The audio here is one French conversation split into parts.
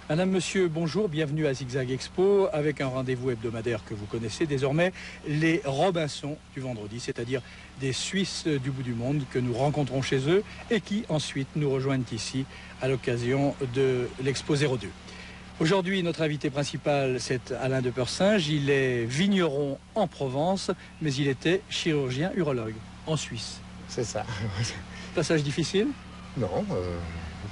Madame, monsieur, bonjour, bienvenue à Zigzag Expo avec un rendez-vous hebdomadaire que vous connaissez désormais, les Robinson du vendredi, c'est-à-dire des Suisses du bout du monde que nous rencontrons chez eux et qui ensuite nous rejoignent ici à l'occasion de l'Expo 02. Aujourd'hui, notre invité principal, c'est Alain de Persinge. Il est vigneron en Provence, mais il était chirurgien urologue en Suisse. C'est ça. Passage difficile? Non,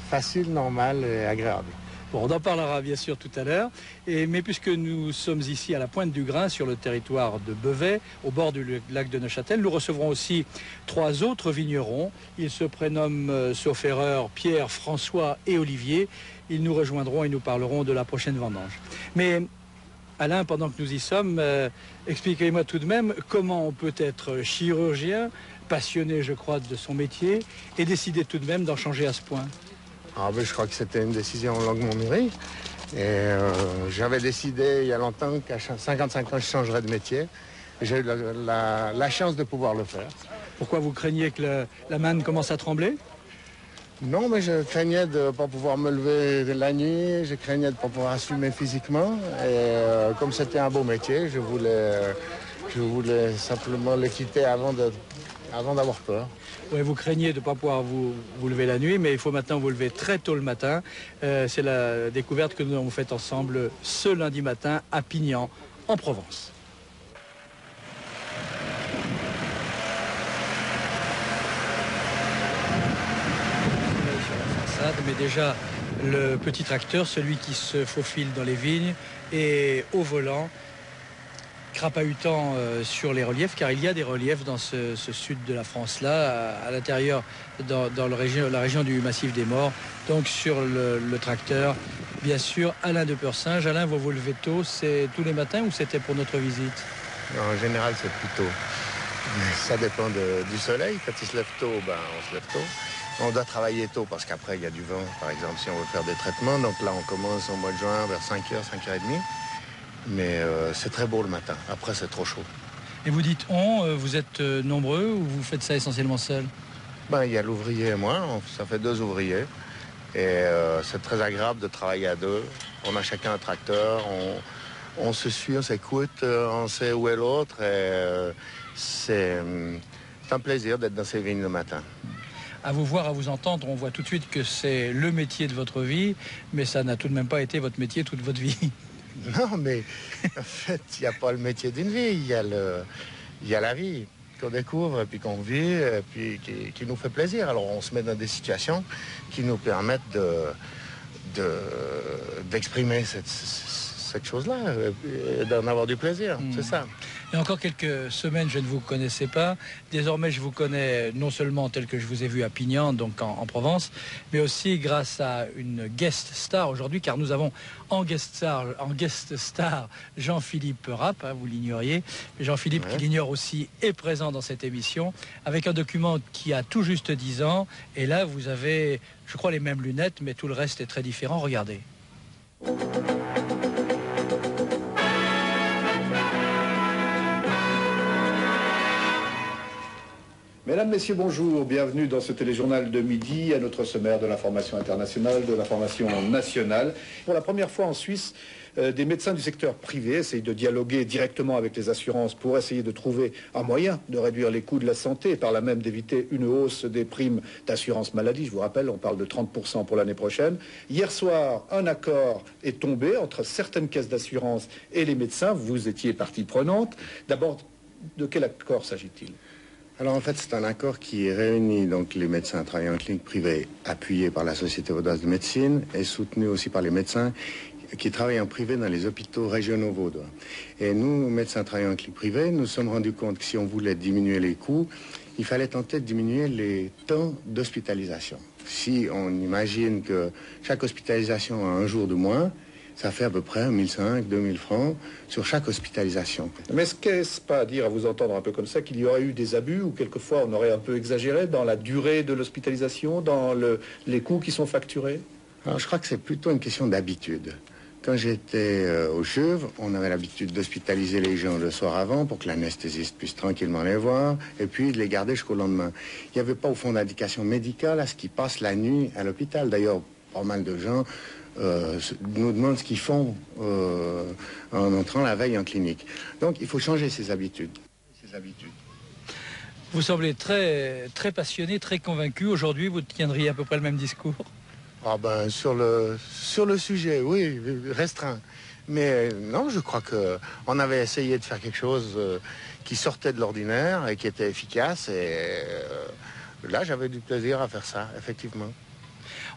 facile, normal et agréable. Bon, on en parlera bien sûr tout à l'heure, mais puisque nous sommes ici à la Pointe du Grain, sur le territoire de Beauvais, au bord du lac de Neuchâtel, nous recevrons aussi 3 autres vignerons. Ils se prénomment, sauf erreur, Pierre, François et Olivier. Ils nous rejoindront et nous parleront de la prochaine vendange. Mais Alain, pendant que nous y sommes, expliquez-moi tout de même comment on peut être chirurgien, passionné, je crois, de son métier, et décider tout de même d'en changer à ce point. Je crois que c'était une décision longuement mûrie. Et j'avais décidé il y a longtemps qu'à 55 ans, je changerais de métier. J'ai eu la chance de pouvoir le faire. Pourquoi vous craignez que la manne commence à trembler? Non, mais je craignais de ne pas pouvoir me lever la nuit, je craignais de ne pas pouvoir assumer physiquement. Et comme c'était un beau métier, je voulais simplement le quitter avant d'avoir peur. Oui, vous craignez de ne pas pouvoir vous lever la nuit, mais il faut maintenant vous lever très tôt le matin. C'est la découverte que nous avons faite ensemble ce lundi matin à Pignan, en Provence. Mais déjà, le petit tracteur, celui qui se faufile dans les vignes, et au volant, crapahutant sur les reliefs, car il y a des reliefs dans ce sud de la France-là, à l'intérieur, dans la région du Massif des Morts. Donc sur le tracteur, bien sûr, Alain de Persinge. Alain, vous vous levez tôt, c'est tous les matins ou c'était pour notre visite? En général, c'est plus tôt. Ça dépend du soleil. Quand il se lève tôt, on se lève tôt. On doit travailler tôt parce qu'après, il y a du vent, par exemple, si on veut faire des traitements. Donc là, on commence au mois de juin vers 5h, 5h30. Mais c'est très beau le matin. Après, c'est trop chaud. Et vous dites vous êtes nombreux ou vous faites ça essentiellement seul? Il y a l'ouvrier et moi. Ça fait 2 ouvriers. Et c'est très agréable de travailler à 2. On a chacun un tracteur. On se suit, on s'écoute, on sait où est l'autre. Et c'est un plaisir d'être dans ces vignes le matin. À vous voir, à vous entendre, on voit tout de suite que c'est le métier de votre vie, mais ça n'a tout de même pas été votre métier toute votre vie. Non, mais en fait, il n'y a pas le métier d'une vie, il y a la vie qu'on découvre, et puis qu'on vit, et puis qui nous fait plaisir. Alors on se met dans des situations qui nous permettent d'exprimer cette chose-là, et d'en avoir du plaisir, c'est ça. Il y a encore quelques semaines, je ne vous connaissais pas. Désormais, je vous connais non seulement tel que je vous ai vu à Pignan, donc en Provence, mais aussi grâce à une guest star aujourd'hui, car nous avons en guest star Jean-Philippe Rapp, vous l'ignoriez. Jean-Philippe, qui l'ignore aussi, est présent dans cette émission, avec un document qui a tout juste 10 ans. Et là, vous avez, je crois, les mêmes lunettes, mais tout le reste est très différent. Regardez. Mesdames, Messieurs, bonjour. Bienvenue dans ce téléjournal de midi à notre sommaire de l'information internationale, de l'information nationale. Pour la première fois en Suisse, des médecins du secteur privé essayent de dialoguer directement avec les assurances pour essayer de trouver un moyen de réduire les coûts de la santé et par là même d'éviter une hausse des primes d'assurance maladie. Je vous rappelle, on parle de 30% pour l'année prochaine. Hier soir, un accord est tombé entre certaines caisses d'assurance et les médecins. Vous étiez partie prenante. D'abord, de quel accord s'agit-il ? Alors en fait, c'est un accord qui réunit donc les médecins travaillant en clinique privée, appuyés par la Société vaudoise de médecine et soutenus aussi par les médecins qui travaillent en privé dans les hôpitaux régionaux vaudois. Et nous, médecins travaillant en clinique privée, nous sommes rendus compte que si on voulait diminuer les coûts, il fallait tenter de diminuer les temps d'hospitalisation. Si on imagine que chaque hospitalisation a un jour de moins, ça fait à peu près 1500, 2000 francs sur chaque hospitalisation. Mais est-ce pas à dire, à vous entendre un peu comme ça, qu'il y aurait eu des abus ou quelquefois on aurait un peu exagéré dans la durée de l'hospitalisation, dans les coûts qui sont facturés? Alors je crois que c'est plutôt une question d'habitude. Quand j'étais au CHUV, on avait l'habitude d'hospitaliser les gens le soir avant pour que l'anesthésiste puisse tranquillement les voir et puis de les garder jusqu'au lendemain. Il n'y avait pas au fond d'indication médicale à ce qu'ils passent la nuit à l'hôpital. D'ailleurs, Pas mal de gens nous demandent ce qu'ils font en entrant la veille en clinique. Donc il faut changer ses habitudes. Vous semblez très, très passionné, très convaincu. Aujourd'hui, vous tiendriez à peu près le même discours. Ah ben, sur le sujet, oui, restreint. Mais non, je crois qu'on avait essayé de faire quelque chose qui sortait de l'ordinaire et qui était efficace. Et là, j'avais du plaisir à faire ça, effectivement.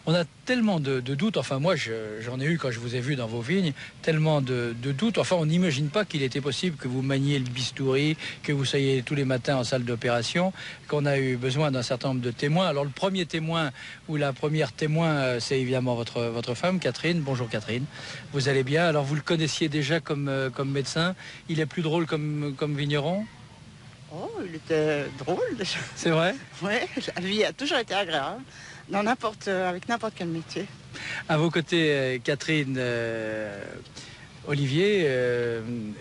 On a tellement de doutes, enfin moi j'en ai eu quand je vous ai vu dans vos vignes, tellement de doutes, enfin on n'imagine pas qu'il était possible que vous maniez le bistouri, que vous soyez tous les matins en salle d'opération, qu'on a eu besoin d'un certain nombre de témoins. Alors le premier témoin ou la première témoin, c'est évidemment votre femme, Catherine. Bonjour Catherine, vous allez bien? Alors vous le connaissiez déjà comme médecin, il est plus drôle comme vigneron? Oh, il était drôle déjà. C'est vrai? Oui, la vie a toujours été agréable. Avec n'importe quel métier. À vos côtés, Catherine, Olivier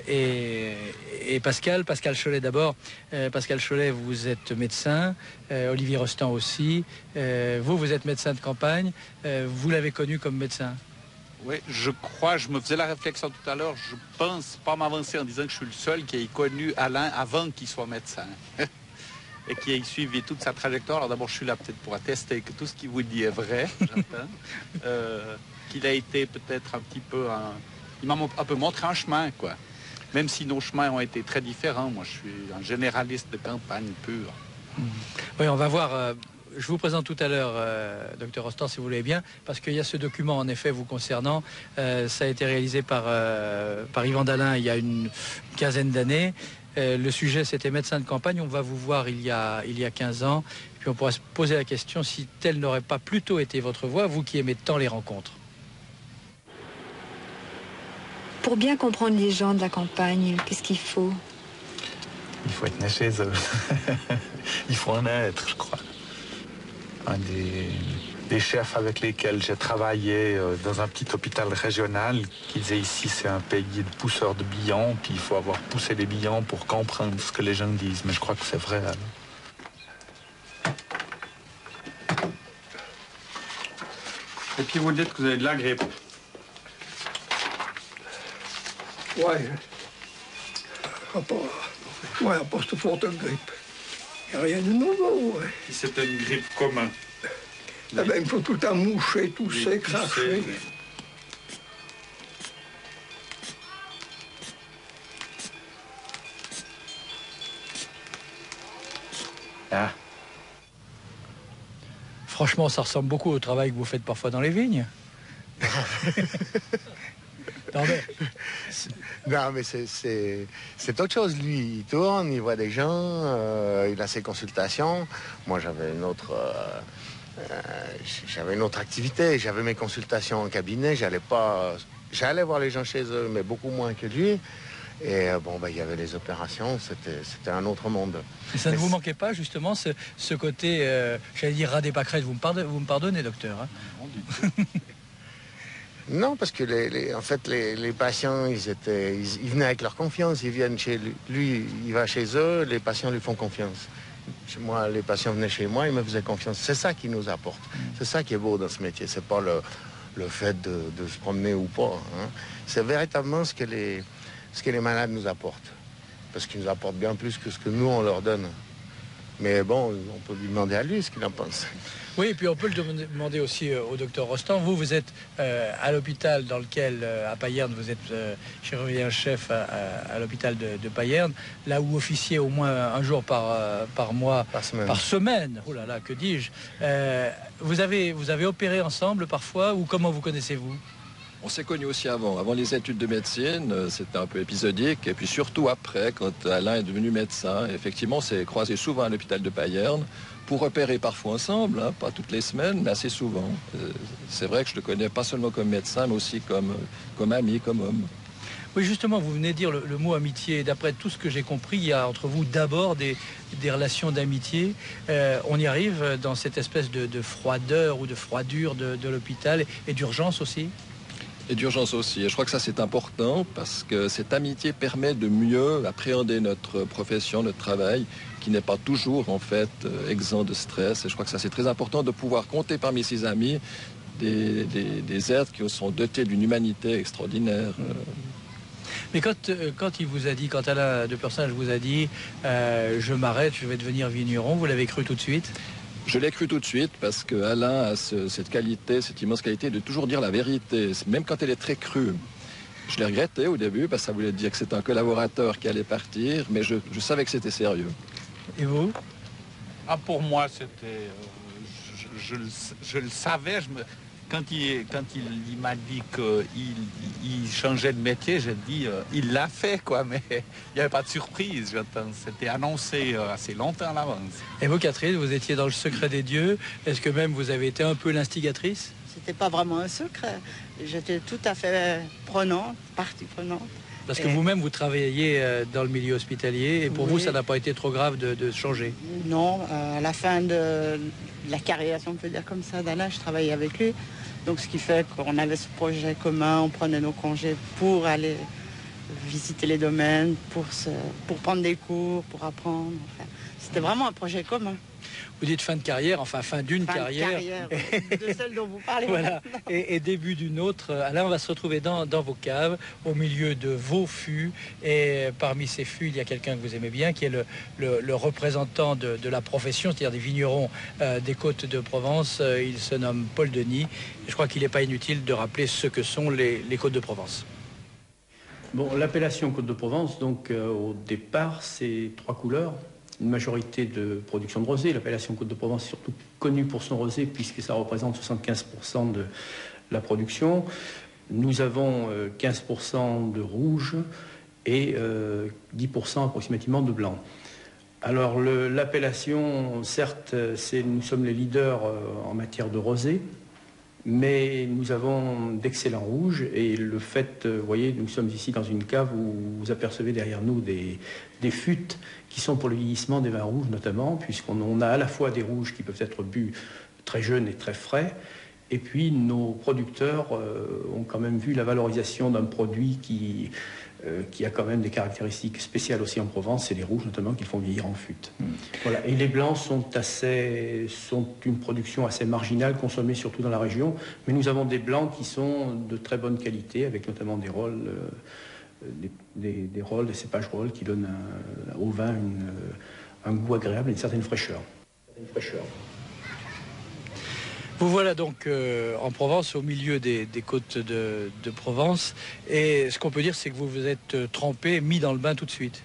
et Pascal Cholet d'abord. Pascal Cholet, vous êtes médecin, Olivier Rostand aussi. Vous êtes médecin de campagne. Vous l'avez connu comme médecin? Oui, je crois, je me faisais la réflexion tout à l'heure, je pense pas m'avancer en disant que je suis le seul qui ait connu Alain avant qu'il soit médecin. Et qui ait suivi toute sa trajectoire. Alors d'abord, je suis là peut-être pour attester que tout ce qu'il vous dit est vrai, j'entends. Qu'il a été peut-être un petit peu... Il m'a un peu montré un chemin, quoi. Même si nos chemins ont été très différents. Moi, je suis un généraliste de campagne pur. Oui, on va voir... Je vous présente tout à l'heure, docteur Rostand, si vous voulez bien, parce qu'il y a ce document, en effet, vous concernant. Ça a été réalisé par Yvan Dalin il y a une quinzaine d'années. Le sujet, c'était médecin de campagne. On va vous voir il y a 15 ans. Puis on pourra se poser la question si telle n'aurait pas plutôt été votre voie, vous qui aimez tant les rencontres. Pour bien comprendre les gens de la campagne, qu'est-ce qu'il faut? Il faut être né chez eux. Il faut en être, je crois. Un des chefs avec lesquels j'ai travaillé dans un petit hôpital régional qui disait ici c'est un pays de pousseurs de billons, puis il faut avoir poussé les billons pour comprendre ce que les gens disent. Mais je crois que c'est vrai. Alors. Et puis vous dites que vous avez de la grippe. Ouais. À part cette forte grippe. Il n'y a rien de nouveau, ouais. C'était une grippe comment? Eh ben, il faut tout le temps moucher, tousser, cracher. Ah. Franchement, ça ressemble beaucoup au travail que vous faites parfois dans les vignes. Non, mais c'est autre chose. Lui, il tourne, il voit des gens, il a ses consultations. Moi, j'avais une autre activité. J'avais mes consultations en cabinet. J'allais voir les gens chez eux, mais beaucoup moins que lui. Et il y avait les opérations. C'était un autre monde. Et ça ne vous manquait pas, justement, ce côté, j'allais dire ras des pâquerettes. Vous me pardonnez, docteur, hein? Non, du tout. Non, parce que les patients, ils venaient avec leur confiance. Ils viennent chez lui, il va chez eux, les patients lui font confiance. Chez moi, les patients venaient chez moi, ils me faisaient confiance. C'est ça qui nous apporte. C'est ça qui est beau dans ce métier. C'est pas le fait de se promener ou pas. Hein. C'est véritablement ce que les malades nous apportent. Parce qu'ils nous apportent bien plus que ce que nous, on leur donne. Mais bon, on peut lui demander à lui ce qu'il en pense. Oui, et puis on peut le demander aussi au docteur Rostand. Vous êtes à l'hôpital dans lequel, à Payerne, vous êtes chirurgien-chef à l'hôpital de Payerne, là où officiez au moins un jour par mois, par semaine. Oh là là, que dis-je. Vous avez opéré ensemble parfois, ou comment vous connaissez-vous? On s'est connus aussi avant les études de médecine, c'était un peu épisodique, et puis surtout après, quand Alain est devenu médecin, effectivement, on s'est croisés souvent à l'hôpital de Payerne, pour opérer parfois ensemble, hein, pas toutes les semaines, mais assez souvent. C'est vrai que je le connais pas seulement comme médecin, mais aussi comme ami, comme homme. Oui, justement, vous venez de dire le mot amitié. D'après tout ce que j'ai compris, il y a entre vous d'abord des relations d'amitié. On y arrive dans cette espèce de froideur ou de froidure de l'hôpital et d'urgence aussi? Et d'urgence aussi. Et je crois que ça, c'est important parce que cette amitié permet de mieux appréhender notre profession, notre travail, qui n'est pas toujours, en fait, exempt de stress. Et je crois que ça, c'est très important de pouvoir compter parmi ses amis des êtres qui sont dotés d'une humanité extraordinaire. Mais quand il vous a dit, quand Alain de Personnage vous a dit je m'arrête, je vais devenir vigneron, vous l'avez cru tout de suite? Je l'ai cru tout de suite parce que Alain a cette qualité, cette immense qualité de toujours dire la vérité, même quand elle est très crue. Je l'ai regretté au début parce que ça voulait dire que c'était un collaborateur qui allait partir, mais je savais que c'était sérieux. Et vous? Ah, pour moi, c'était... je le savais. Quand il m'a dit qu'il changeait de métier, j'ai dit il l'a fait, quoi. Mais il n'y avait pas de surprise, je pense. C'était annoncé assez longtemps à l'avance. Et vous, Catherine, vous étiez dans le secret des dieux. Est-ce que même vous avez été un peu l'instigatrice? C'était pas vraiment un secret. J'étais tout à fait prenante, partie prenante. Parce que vous-même, vous travailliez dans le milieu hospitalier et pour vous, ça n'a pas été trop grave de changer? Non, à la fin de la carrière, si on peut dire comme ça, d'Alain, je travaillais avec lui. Donc ce qui fait qu'on avait ce projet commun, on prenait nos congés pour aller visiter les domaines, pour prendre des cours, pour apprendre. Enfin, c'était vraiment un projet commun. Vous dites fin de carrière, enfin fin d'une carrière. De celle dont vous parlez. Voilà. Et début d'une autre. Là, on va se retrouver dans vos caves, au milieu de vos fûts. Et parmi ces fûts, il y a quelqu'un que vous aimez bien, qui est le représentant de la profession, c'est-à-dire des vignerons des Côtes de Provence. Il se nomme Paul Denis. Je crois qu'il n'est pas inutile de rappeler ce que sont les Côtes de Provence. Bon, l'appellation Côtes de Provence, donc au départ, c'est 3 couleurs. Une majorité de production de rosé. L'appellation Côtes de Provence est surtout connue pour son rosé puisque ça représente 75% de la production. Nous avons 15% de rouge et 10% approximativement de blanc. Alors l'appellation, certes, nous sommes les leaders en matière de rosé, mais nous avons d'excellents rouges et le fait, vous voyez, nous sommes ici dans une cave où vous apercevez derrière nous des fûts qui sont pour le vieillissement des vins rouges notamment, puisqu'on a à la fois des rouges qui peuvent être bu très jeunes et très frais, et puis nos producteurs ont quand même vu la valorisation d'un produit qui a quand même des caractéristiques spéciales aussi en Provence, c'est les rouges notamment qui font vieillir en fût. Voilà. Et les blancs sont une production assez marginale, consommée surtout dans la région, mais nous avons des blancs qui sont de très bonne qualité, avec notamment des rôles, des cépages rôles qui donnent au vin un goût agréable et une certaine fraîcheur. Vous voilà donc en Provence, au milieu des côtes de Provence. Et ce qu'on peut dire, c'est que vous vous êtes trempé, mis dans le bain tout de suite.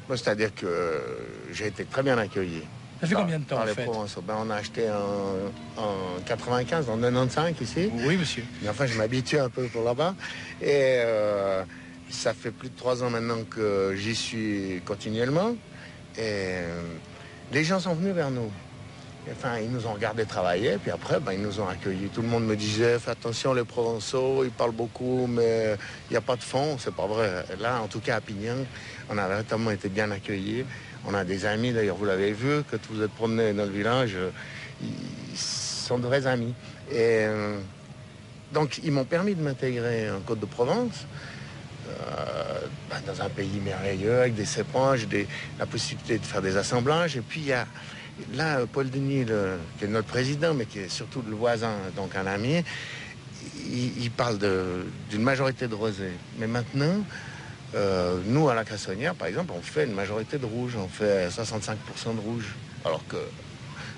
Moi, c'est-à-dire que j'ai été très bien accueilli. Ça fait combien de temps, en fait? On a acheté en 95, en 95 ici. Oui, monsieur. Mais enfin, je m'habitue un peu pour là-bas. Et ça fait plus de 3 ans maintenant que j'y suis continuellement. Et les gens sont venus vers nous. Enfin, ils nous ont regardé travailler, puis après, ils nous ont accueillis. Tout le monde me disait, fais attention, les Provençaux, ils parlent beaucoup, mais il n'y a pas de fond. C'est pas vrai. Là, en tout cas, à Pignan, on a véritablement été bien accueillis. On a des amis, d'ailleurs, vous l'avez vu, quand vous êtes promenés dans le village, ils sont de vrais amis. Et donc, ils m'ont permis de m'intégrer en Côte-de-Provence, dans un pays merveilleux, avec des cépages, la possibilité de faire des assemblages. Et puis, il y a... Là, Paul Denis, qui est notre président, mais qui est surtout le voisin, donc un ami, il parle d'une majorité de rosé. Mais maintenant, nous, à la Cassonnière, par exemple, on fait une majorité de rouge. On fait 65% de rouge, alors que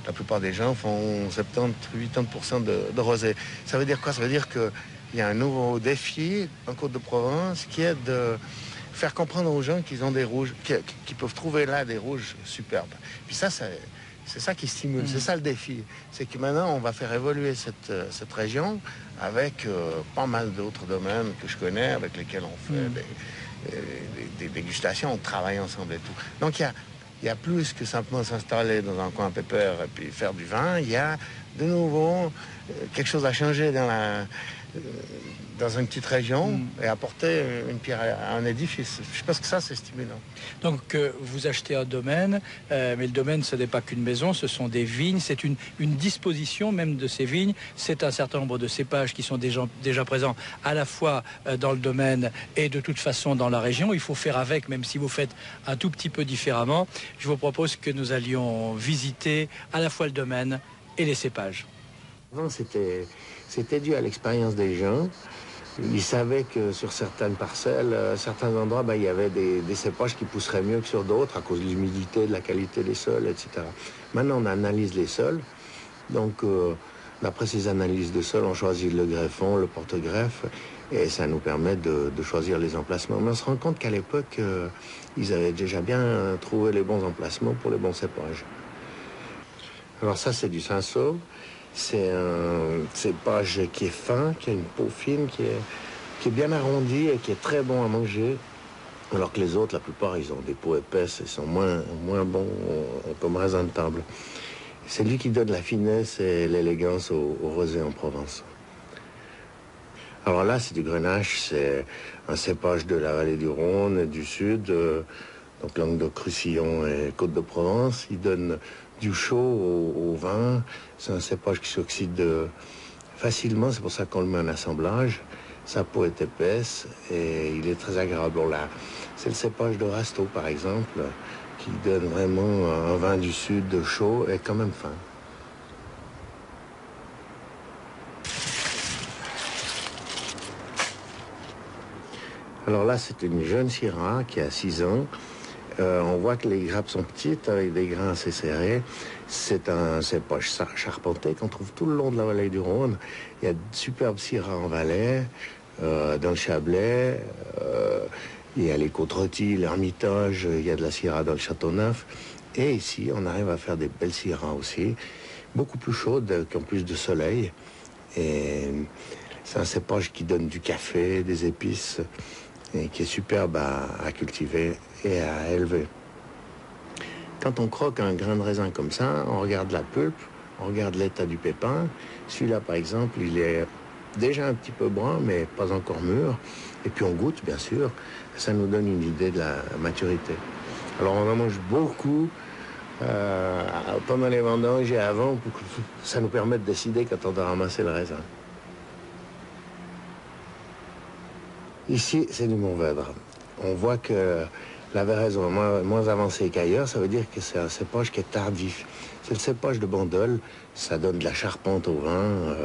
la plupart des gens font 70-80% de rosé. Ça veut dire quoi? Ça veut dire qu'il y a un nouveau défi en Côte-de-Provence qui est de faire comprendre aux gens qu'ils ont des rouges, qu'ils peuvent trouver là des rouges superbes. Puis ça, c'est ça qui stimule, c'est ça le défi. C'est que maintenant, on va faire évoluer cette région avec pas mal d'autres domaines que je connais, avec lesquels on fait des dégustations, on travaille ensemble et tout. Donc il y a plus que simplement s'installer dans un coin pépère et puis faire du vin. Il y a de nouveau quelque chose à changer dans une petite région et apporter une pierre à un édifice. Je pense que ça, c'est stimulant. Donc, vous achetez un domaine, mais le domaine, ce n'est pas qu'une maison, ce sont des vignes, c'est une disposition même de ces vignes. C'est un certain nombre de cépages qui sont déjà présents à la fois dans le domaine et de toute façon dans la région. Il faut faire avec, même si vous faites un tout petit peu différemment. Je vous propose que nous allions visiter à la fois le domaine et les cépages. Avant, c'était dû à l'expérience des gens. Ils savaient que sur certaines parcelles, à certains endroits, il y avait des cépages qui pousseraient mieux que sur d'autres à cause de l'humidité, de la qualité des sols, etc. Maintenant, on analyse les sols. Donc, d'après ces analyses de sol, on choisit le greffon, le porte-greffe, et ça nous permet de choisir les emplacements. Mais on se rend compte qu'à l'époque, ils avaient déjà bien trouvé les bons emplacements pour les bons cépages. Alors ça, c'est du cinsault. C'est un cépage qui est fin, qui a une peau fine, qui est bien arrondie et qui est très bon à manger. Alors que les autres, la plupart, ils ont des peaux épaisses et sont moins bons comme raisin de table. C'est lui qui donne la finesse et l'élégance au rosé en Provence. Alors là, c'est du Grenache, c'est un cépage de la vallée du Rhône, du sud, donc Languedoc-Roussillon et Côte-de-Provence. Il donne du chaud au vin. C'est un cépage qui s'oxyde facilement, c'est pour ça qu'on le met en assemblage. Sa peau est épaisse et il est très agréable. Bon, là, c'est le cépage de Rasteau, par exemple, qui donne vraiment un vin du sud de chaud et quand même fin. Alors là, c'est une jeune Syrah qui a 6 ans. On voit que les grappes sont petites, avec des grains assez serrés. C'est un cépage charpenté qu'on trouve tout le long de la vallée du Rhône. Il y a de superbes Syrahs en Valais, dans le Chablais. Il y a les Côtes-Rôties, l'Hermitage. Il y a de la Syrah dans le Châteauneuf. Et ici, on arrive à faire des belles Syrahs aussi, beaucoup plus chaudes, qui ont plus de soleil. Et c'est un cépage qui donne du café, des épices, et qui est superbe à cultiver et à élever. Quand on croque un grain de raisin comme ça, on regarde la pulpe, on regarde l'état du pépin. Celui-là, par exemple, il est déjà un petit peu brun, mais pas encore mûr. Et puis on goûte, bien sûr. Ça nous donne une idée de la maturité. Alors on en mange beaucoup pendant les vendanges et avant, pour que ça nous permet de décider quand on doit ramasser le raisin. Ici, c'est du Mourvèdre. On voit que la véraison est moins avancée qu'ailleurs. Ça veut dire que c'est un cépage qui est tardif. C'est le cépage de Bandol. Ça donne de la charpente au vin.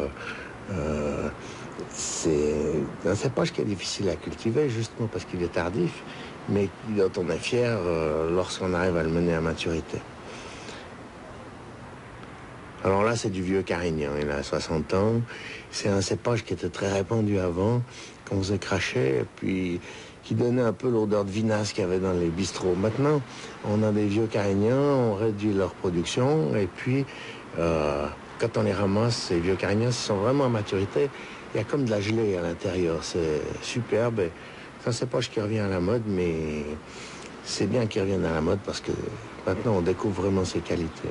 C'est un cépage qui est difficile à cultiver, justement parce qu'il est tardif, mais dont on est fier lorsqu'on arrive à le mener à maturité. Alors là, c'est du vieux Carignan. Il a 60 ans. C'est un cépage qui était très répandu avant, qu'on faisait cracher, et puis qui donnait un peu l'odeur de vinasse qu'il y avait dans les bistrots. Maintenant, on a des vieux Carignans, on réduit leur production, et puis quand on les ramasse, ces vieux Carignans, ils sont vraiment à maturité. Il y a comme de la gelée à l'intérieur. C'est superbe. C'est un cépage qui revient à la mode, mais c'est bien qu'il revienne à la mode parce que maintenant, on découvre vraiment ses qualités.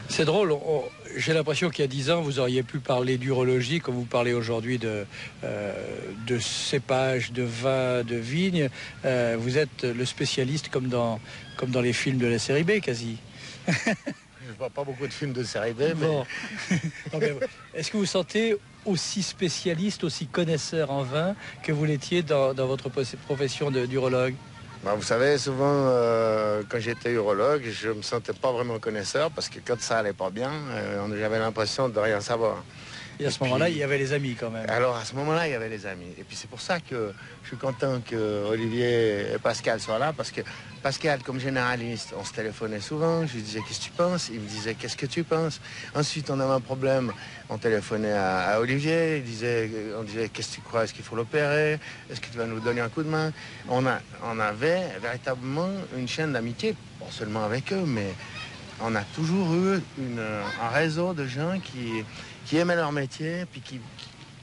C'est drôle, j'ai l'impression qu'il y a 10 ans, vous auriez pu parler d'urologie comme vous parlez aujourd'hui de cépage, de vin, de vigne. Vous êtes le spécialiste comme dans les films de la série B, quasi. Je vois pas beaucoup de films de série B, mais... Bon. Est-ce que vous sentez aussi spécialiste, aussi connaisseur en vin que vous l'étiez dans votre profession d'urologue? Vous savez, souvent, quand j'étais urologue, je me sentais pas vraiment connaisseur parce que quand ça allait pas bien, j'avais l'impression de rien savoir. Et à ce moment-là, il y avait les amis quand même. Alors, à ce moment-là, il y avait les amis. Et puis c'est pour ça que je suis content que Olivier et Pascal soient là, parce que Pascal, comme généraliste, on se téléphonait souvent. Je lui disais, qu'est-ce que tu penses? Il me disait, qu'est-ce que tu penses? Ensuite, on avait un problème. On téléphonait à Olivier. On disait, qu'est-ce que tu crois? Est-ce qu'il faut l'opérer? Est-ce que tu vas nous donner un coup de main? On avait véritablement une chaîne d'amitié, pas seulement avec eux, mais on a toujours eu un réseau de gens qui aimaient leur métier, puis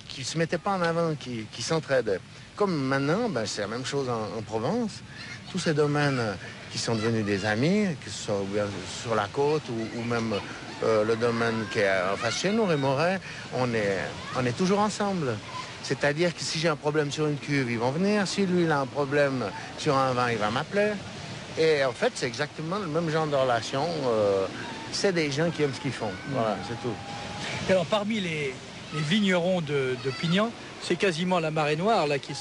qui se mettaient pas en avant, qui s'entraidaient. Comme maintenant, c'est la même chose en Provence. Tous ces domaines qui sont devenus des amis, que ce soit sur la côte ou même le domaine qui est en face chez nous, Rémoret, on est toujours ensemble. C'est-à-dire que si j'ai un problème sur une cuve, ils vont venir. Si lui, il a un problème sur un vin, il va m'appeler. Et en fait, c'est exactement le même genre de relation. C'est des gens qui aiment ce qu'ils font. Voilà, c'est tout. Et alors, parmi les vignerons de Pignan, c'est quasiment la marée noire là, qui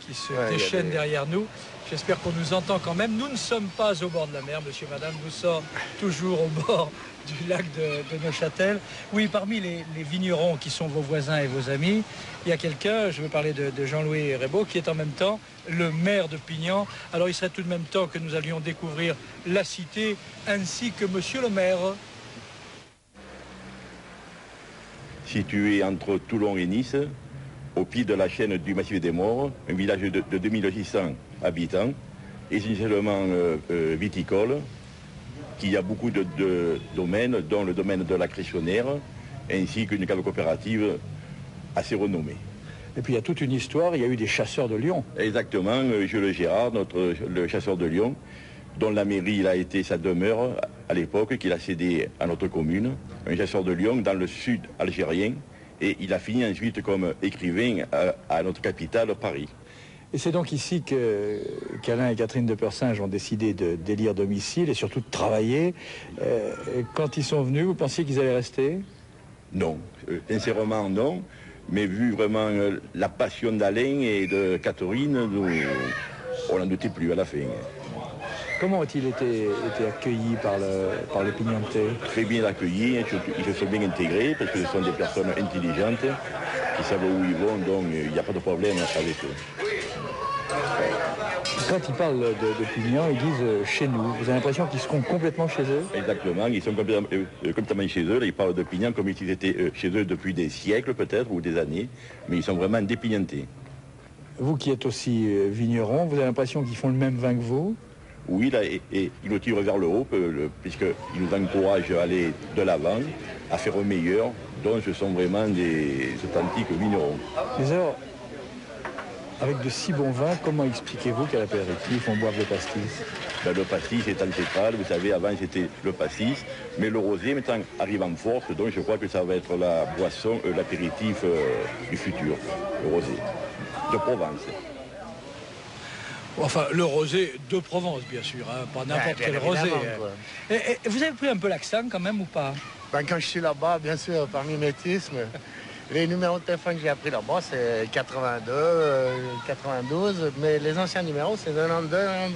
qui se déchaînent derrière nous. J'espère qu'on nous entend quand même. Nous ne sommes pas au bord de la mer, monsieur, madame. Nous sommes toujours au bord du lac de Neuchâtel. Oui, parmi les vignerons qui sont vos voisins et vos amis, il y a quelqu'un, je veux parler de Jean-Louis Rebaud, qui est en même temps le maire de Pignan. Alors il serait tout de même temps que nous allions découvrir la cité ainsi que monsieur le maire. Situé entre Toulon et Nice, au pied de la chaîne du Massif des Maures, un village de 2600 habitants, essentiellement viticole, qui a beaucoup de domaines, dont le domaine de la Cressonnière, ainsi qu'une cave coopérative assez renommée. Et puis il y a toute une histoire, il y a eu des chasseurs de lions. Exactement, Jules Gérard, le chasseur de lions, dont la mairie a été sa demeure à l'époque, qu'il a cédé à notre commune, un chasseur de lions dans le sud algérien, et il a fini ensuite comme écrivain à notre capitale, Paris. Et c'est donc ici qu'Alain et Catherine de Persinge ont décidé d'élire domicile et surtout de travailler. Quand ils sont venus, vous pensiez qu'ils allaient rester? Non, sincèrement non. Mais vu vraiment la passion d'Alain et de Catherine, on n'en doutait plus à la fin. Comment ont-ils été accueillis par les Pignantais? Très bien accueillis, ils se sont bien intégrés parce que ce sont des personnes intelligentes qui savent où ils vont, donc il n'y a pas de problème avec eux. Quand ils parlent de Pignan, ils disent chez nous. Vous avez l'impression qu'ils seront complètement chez eux? Exactement, ils sont complètement chez eux. Là, ils parlent de Pignan comme s'ils étaient chez eux depuis des siècles peut-être ou des années, mais ils sont vraiment dépignantés. Vous qui êtes aussi vigneron, vous avez l'impression qu'ils font le même vin que vous? Oui, là, et ils nous tirent vers le haut, puisqu'ils nous encouragent à aller de l'avant, à faire meilleur. Donc ce sont vraiment des authentiques vignerons. Mais alors, avec de si bons vins, comment expliquez-vous qu'à l'apéritif, on boive le pastis? Le pastis est ancestral, vous savez, avant c'était le pastis, mais le rosé maintenant arrive en force, donc je crois que ça va être la boisson, l'apéritif du futur, le rosé, de Provence. Enfin, le rosé de Provence, bien sûr, hein, pas n'importe quel rosé. Et vous avez pris un peu l'accent quand même ou pas? Quand je suis là-bas, bien sûr, par mimétisme. Les numéros de téléphone que j'ai appris là-bas, c'est 82, 92, mais les anciens numéros, c'est 92.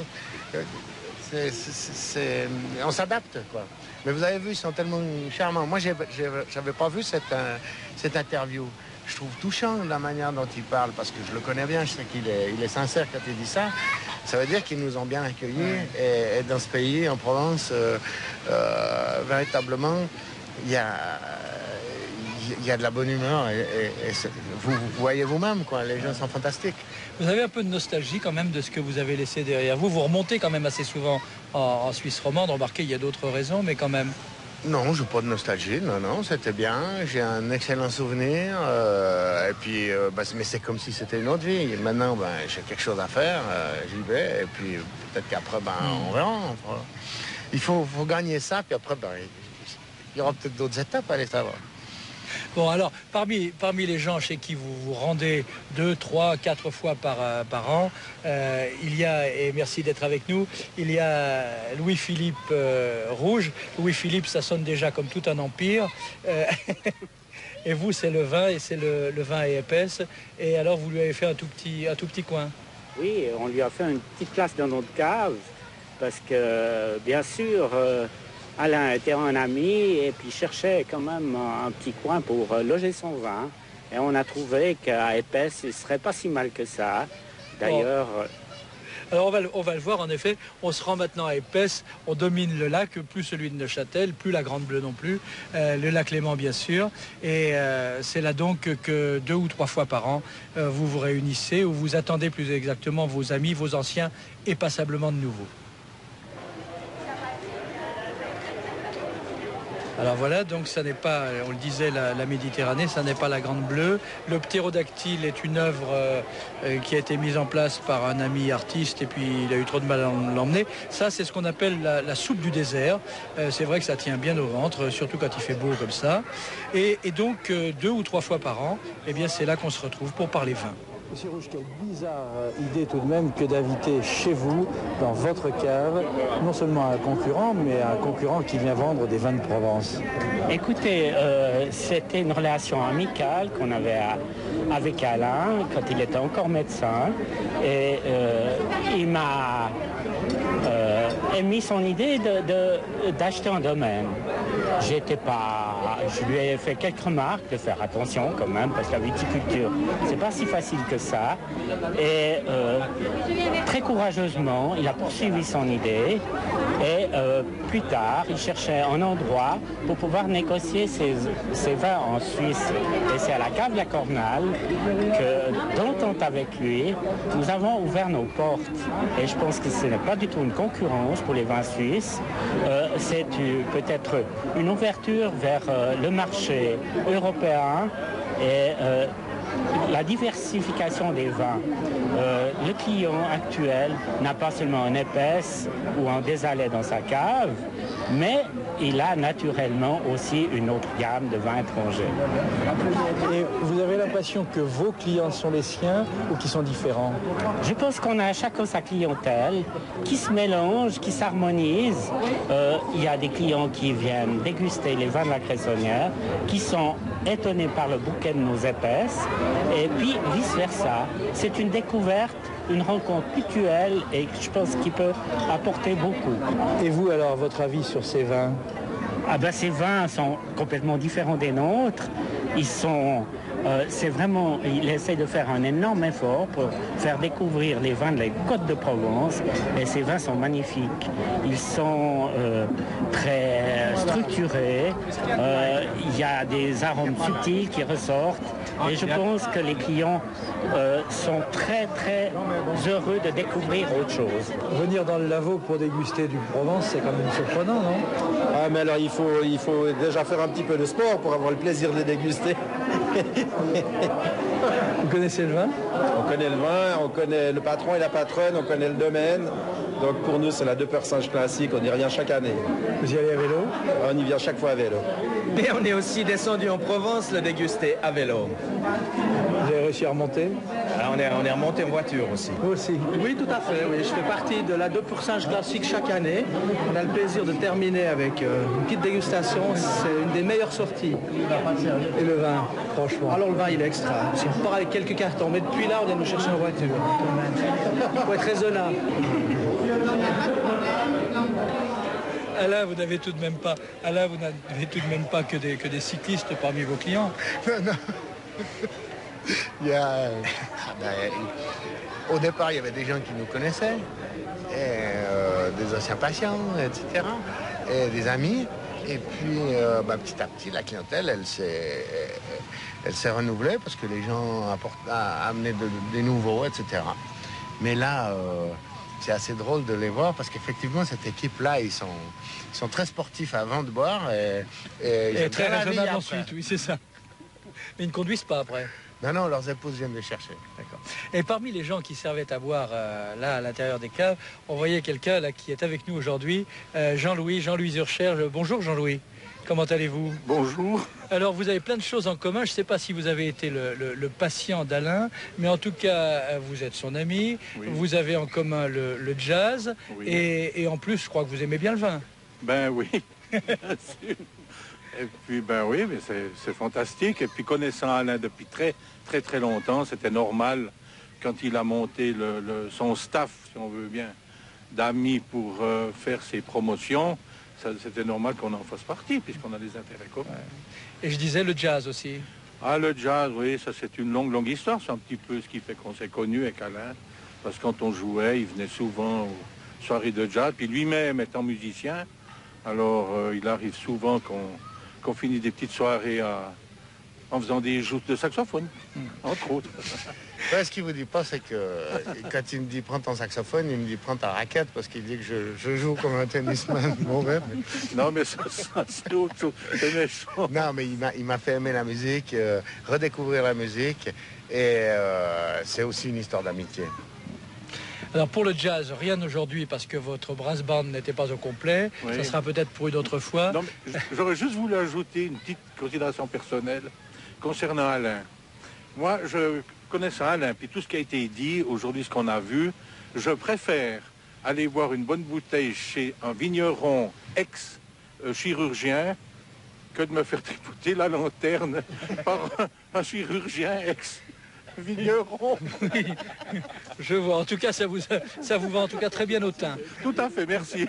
On s'adapte, quoi. Mais vous avez vu, ils sont tellement charmants. Moi, j'avais pas vu cette interview. Je trouve touchant la manière dont il parle, parce que je le connais bien, je sais qu'il est sincère quand il dit ça. Ça veut dire qu'ils nous ont bien accueillis. Et dans ce pays, en Provence, véritablement, il y a de la bonne humeur. Vous voyez vous-même, quoi. Les gens sont fantastiques. Vous avez un peu de nostalgie quand même de ce que vous avez laissé derrière vous. Vous remontez quand même assez souvent en Suisse romande. Remarquez, il y a d'autres raisons, mais quand même. Non, je n'ai pas de nostalgie, non, c'était bien, j'ai un excellent souvenir, et puis, mais c'est comme si c'était une autre vie. Maintenant, j'ai quelque chose à faire, j'y vais, et puis peut-être qu'après, on verra. Il faut gagner ça, puis après, il y aura peut-être d'autres étapes à aller savoir. Bon, alors, parmi les gens chez qui vous vous rendez 2, 3, 4 fois par an, il y a, et merci d'être avec nous, il y a Louis-Philippe Rouge. Louis-Philippe, ça sonne déjà comme tout un empire. Et vous, c'est le vin, et c'est le vin et épaisse. Et alors, vous lui avez fait un tout petit coin? Oui, on lui a fait une petite place dans notre cave, parce que, bien sûr... Alain était un ami et puis cherchait quand même un petit coin pour loger son vin. Et on a trouvé qu'à Épaisse, il serait pas si mal que ça. D'ailleurs... Alors on va le voir, en effet, on se rend maintenant à Épaisse, on domine le lac, plus celui de Neuchâtel, plus la Grande Bleue non plus, le lac Léman bien sûr. Et c'est là donc que 2 ou 3 fois par an, vous vous réunissez, ou vous attendez plus exactement vos amis, vos anciens, et passablement de nouveaux. Alors voilà, donc ça n'est pas, on le disait, la Méditerranée, ça n'est pas la Grande Bleue. Le ptérodactyle est une œuvre qui a été mise en place par un ami artiste et puis il a eu trop de mal à l'emmener. Ça, c'est ce qu'on appelle la soupe du désert. C'est vrai que ça tient bien au ventre, surtout quand il fait beau comme ça. Et donc, 2 ou 3 fois par an, eh bien, c'est là qu'on se retrouve pour parler vin. Monsieur Rouge, quelle bizarre idée tout de même que d'inviter chez vous, dans votre cave, non seulement un concurrent, mais un concurrent qui vient vendre des vins de Provence. Écoutez, c'était une relation amicale qu'on avait avec Alain quand il était encore médecin. Et il m'a émis son idée d'acheter un domaine. Je lui ai fait quelques remarques de faire attention quand même, parce que la viticulture, c'est pas si facile que ça. Et très courageusement, il a poursuivi son idée. Et plus tard, il cherchait un endroit pour pouvoir négocier ses vins en Suisse. Et c'est à la cave La Cornale que, d'entente avec lui, nous avons ouvert nos portes. Et je pense que ce n'est pas du tout une concurrence pour les vins suisses. C'est peut-être une ouverture vers le marché européen et la diversification des vins. Le client actuel n'a pas seulement un épaisse ou un désalé dans sa cave, mais il a naturellement aussi une autre gamme de vins étrangers. Et vous avez l'impression que vos clients sont les siens ou qu'ils sont différents? Je pense qu'on a chacun sa clientèle qui se mélange, qui s'harmonise. Il y a des clients qui viennent déguster les vins de la Cressonnière, qui sont étonnés par le bouquet de nos épaisses, et puis vice-versa. C'est une découverte, une rencontre mutuelle et je pense qu'il peut apporter beaucoup. Et vous alors, votre avis sur ces vins? Ces vins sont complètement différents des nôtres. Il essaie de faire un énorme effort pour faire découvrir les vins de la Côte de Provence. Et ces vins sont magnifiques. Ils sont très structurés. Il y a des arômes subtils qui ressortent. Et je pense que les clients sont très, très heureux de découvrir autre chose. Venir dans le Lavaux pour déguster du Provence, c'est quand même surprenant, non? Ah, mais alors il faut déjà faire un petit peu de sport pour avoir le plaisir de les déguster. Vous connaissez le vin? On connaît le vin, on connaît le patron et la patronne, on connaît le domaine. Donc pour nous, c'est la 2% classique, on y revient chaque année. Vous y allez à vélo? On y vient chaque fois à vélo. Mais on est aussi descendu en Provence le déguster à vélo. Vous avez réussi à remonter? Alors on est remonté en voiture aussi. Vous aussi? Oui, tout à fait. Oui. Je fais partie de la 2% classique chaque année. On a le plaisir de terminer avec une petite dégustation. C'est une des meilleures sorties. Et le vin, franchement? Alors le vin, il est extra. Si on part avec quelques cartons, mais depuis là, on vient nous chercher en voiture. Il faut être raisonnable. Alain, vous n'avez tout de même pas que des cyclistes parmi vos clients. Non. Au départ, il y avait des gens qui nous connaissaient, et, des anciens patients, etc., et des amis. Et puis, petit à petit, la clientèle, elle s'est renouvelée parce que les gens amenaient des nouveaux, etc. Mais là, c'est assez drôle de les voir parce qu'effectivement, cette équipe-là, ils sont très sportifs avant de boire et très raisonnables ensuite, oui, c'est ça. Mais ils ne conduisent pas après. Non, leurs épouses viennent les chercher. D'accord. Et parmi les gens qui servaient à boire là à l'intérieur des caves, on voyait quelqu'un là qui est avec nous aujourd'hui, Jean-Louis Zurcher. Bonjour Jean-Louis, comment allez-vous? Bonjour. Alors vous avez plein de choses en commun, je ne sais pas si vous avez été le patient d'Alain, mais en tout cas vous êtes son ami, oui. Vous avez en commun le jazz, oui. Et en plus je crois que vous aimez bien le vin. Ben oui, bien sûr. Et puis, ben oui, mais c'est fantastique. Et puis, connaissant Alain depuis très, très, très longtemps, c'était normal, quand il a monté son staff, si on veut bien, d'amis pour faire ses promotions, c'était normal qu'on en fasse partie, puisqu'on a des intérêts communs. Ouais. Et je disais le jazz aussi. Ah, le jazz, oui, ça c'est une longue, longue histoire. C'est un petit peu ce qui fait qu'on s'est connus avec Alain. Parce que quand on jouait, il venait souvent aux soirées de jazz. Puis lui-même étant musicien, alors il arrive souvent qu'on finit des petites soirées en faisant des joutes de saxophone, entre autres. Ouais, ce qu'il vous dit pas, c'est que quand il me dit prends ton saxophone, il me dit prends ta raquette, parce qu'il dit que je joue comme un tennisman mauvais. Mais... Non, mais ça c'est autre chose, c'est méchant. Non, mais il m'a fait aimer la musique, redécouvrir la musique, et c'est aussi une histoire d'amitié. Alors pour le jazz, rien aujourd'hui parce que votre brass band n'était pas au complet. Oui. Ça sera peut-être pour une autre fois. Non, mais j'aurais juste voulu ajouter une petite considération personnelle concernant Alain. Moi, connaissant Alain, puis tout ce qui a été dit, aujourd'hui ce qu'on a vu, je préfère aller boire une bonne bouteille chez un vigneron ex-chirurgien que de me faire tripoter la lanterne par un chirurgien ex-vigneron. Oui, je vois. En tout cas, ça vous va en tout cas très bien au teint. Tout à fait, merci.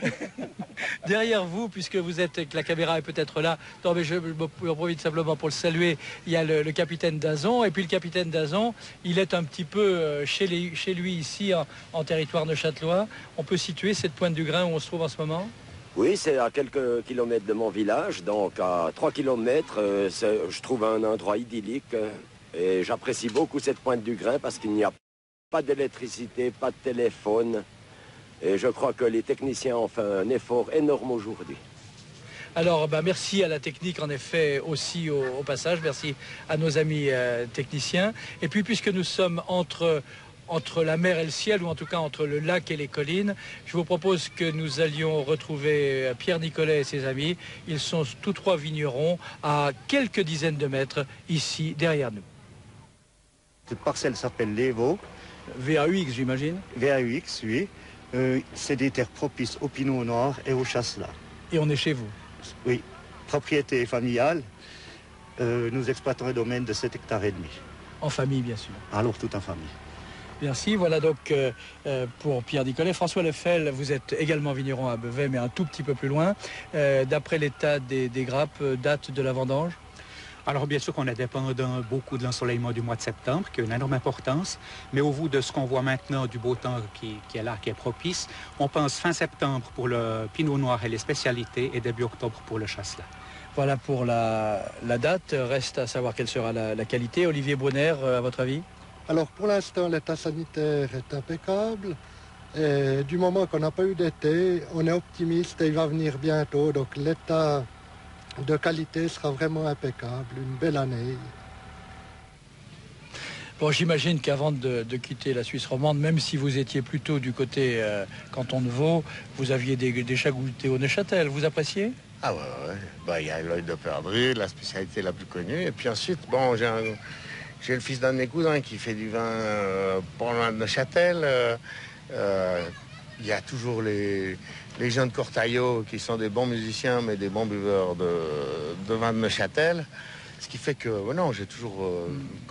Derrière vous, puisque vous êtes, que la caméra est peut-être là, non mais je en profite simplement pour le saluer, il y a le capitaine Dazon, et puis le capitaine Dazon, il est un petit peu chez lui ici, en territoire neuchâtelois. On peut situer cette pointe du Grain où on se trouve en ce moment? Oui, c'est à quelques kilomètres de mon village, donc à 3 kilomètres, je trouve un endroit idyllique et j'apprécie beaucoup cette pointe du Grain parce qu'il n'y a pas d'électricité, pas de téléphone et je crois que les techniciens ont fait un effort énorme aujourd'hui. Alors, merci à la technique, en effet, aussi au passage, merci à nos amis techniciens. Et puis, puisque nous sommes entre la mer et le ciel, ou en tout cas entre le lac et les collines, je vous propose que nous allions retrouver Pierre Nicolet et ses amis. Ils sont tous trois vignerons à quelques dizaines de mètres ici, derrière nous. Cette parcelle s'appelle l'Evo. VAUX, j'imagine? VAUX, oui. C'est des terres propices au pinot noir et au chasselas. Et on est chez vous? Oui. Propriété familiale. Nous exploitons un domaine de 7 hectares et demi. En famille, bien sûr? Alors, tout en famille. Merci. Voilà donc pour Pierre Nicolet. François Lefel, vous êtes également vigneron à Beuvet, mais un tout petit peu plus loin. D'après l'état des grappes, date de la vendange? Alors bien sûr qu'on est dépendant beaucoup de l'ensoleillement du mois de septembre, qui a une énorme importance, mais au vu de ce qu'on voit maintenant du beau temps qui est là, qui est propice, on pense fin septembre pour le pinot noir et les spécialités et début octobre pour le chasselas. Voilà pour la date. Reste à savoir quelle sera la qualité. Olivier Brunner, à votre avis? Alors pour l'instant, l'état sanitaire est impeccable. Et du moment qu'on n'a pas eu d'été, on est optimiste et il va venir bientôt. Donc l'état de qualité sera vraiment impeccable. Une belle année. Bon, j'imagine qu'avant de quitter la Suisse romande, même si vous étiez plutôt du côté canton de Vaud, vous aviez déjà goûté au Neuchâtel. Vous appréciez? Ah ouais. Il y a l'œil de perdrix, la spécialité la plus connue. Et puis ensuite, bon, j'ai le fils d'un de mes cousins qui fait du vin pour loin de Neuchâtel. Il y a toujours les gens de Cortaillot qui sont des bons musiciens mais des bons buveurs de vin de Neuchâtel. Ce qui fait que, non, j'ai toujours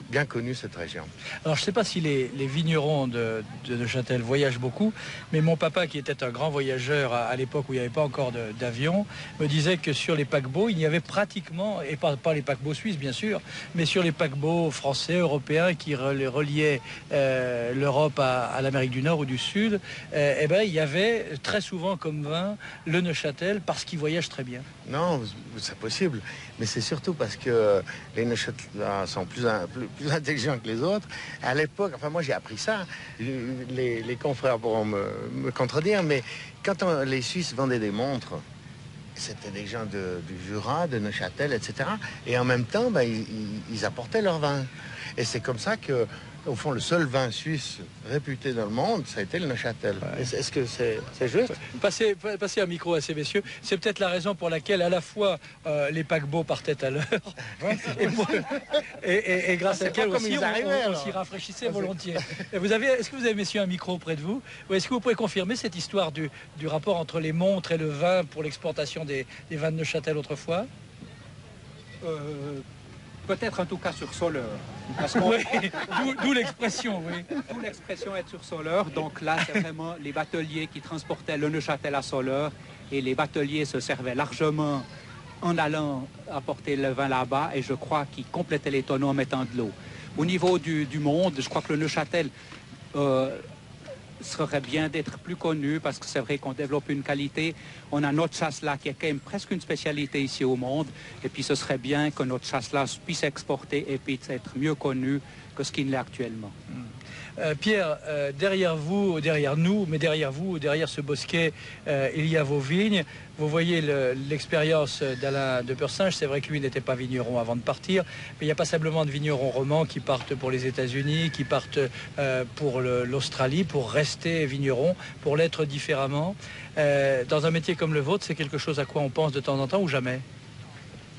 bien connu cette région. Alors, je ne sais pas si les vignerons de Neuchâtel voyagent beaucoup, mais mon papa, qui était un grand voyageur à l'époque où il n'y avait pas encore d'avion, me disait que sur les paquebots, il y avait pratiquement, et pas les paquebots suisses, bien sûr, mais sur les paquebots français, européens, qui reliaient l'Europe à l'Amérique du Nord ou du Sud, il y avait très souvent comme vin le Neuchâtel, parce qu'ils voyagent très bien. Non, c'est possible, mais c'est surtout parce que les Neuchâtelois sont plus intelligents que les autres. À l'époque, moi j'ai appris ça, les confrères pourront me contredire, mais quand les Suisses vendaient des montres, c'était des gens du Jura, de Neuchâtel, etc. Et en même temps, ils apportaient leur vin. Et c'est comme ça que, au fond, le seul vin suisse réputé dans le monde, ça a été le Neuchâtel. Ouais. Est-ce que c'est juste? Passez un micro à ces messieurs. C'est peut-être la raison pour laquelle, à la fois, les paquebots partaient à l'heure, et grâce à laquelle aussi, on s'y rafraîchissait volontiers. Est-ce que vous avez, messieurs, un micro près de vous? Ou est-ce que vous pouvez confirmer cette histoire du rapport entre les montres et le vin pour l'exportation des vins de Neuchâtel autrefois? Peut-être en tout cas sur Soleure. Oui, d'où l'expression, oui. D'où l'expression être sur Soleure. Donc là, c'est vraiment les bateliers qui transportaient le Neuchâtel à Soleure. Et les bateliers se servaient largement en allant apporter le vin là-bas. Et je crois qu'ils complétaient les tonneaux en mettant de l'eau. Au niveau du monde, je crois que le Neuchâtel serait bien d'être plus connu parce que c'est vrai qu'on développe une qualité. On a notre chasselas qui est quand même presque une spécialité ici au monde. Et puis ce serait bien que notre chasselas puisse exporter et puisse être mieux connu que ce qu'il l'est actuellement. Pierre, derrière vous, derrière nous, mais derrière vous, derrière ce bosquet, il y a vos vignes. Vous voyez l'expérience d'Alain de Pursinge. C'est vrai que lui n'était pas vigneron avant de partir, mais il n'y a pas simplement de vignerons romans qui partent pour les États-Unis, qui partent pour l'Australie, pour rester vignerons, pour l'être différemment. Dans un métier comme le vôtre, c'est quelque chose à quoi on pense de temps en temps ou jamais?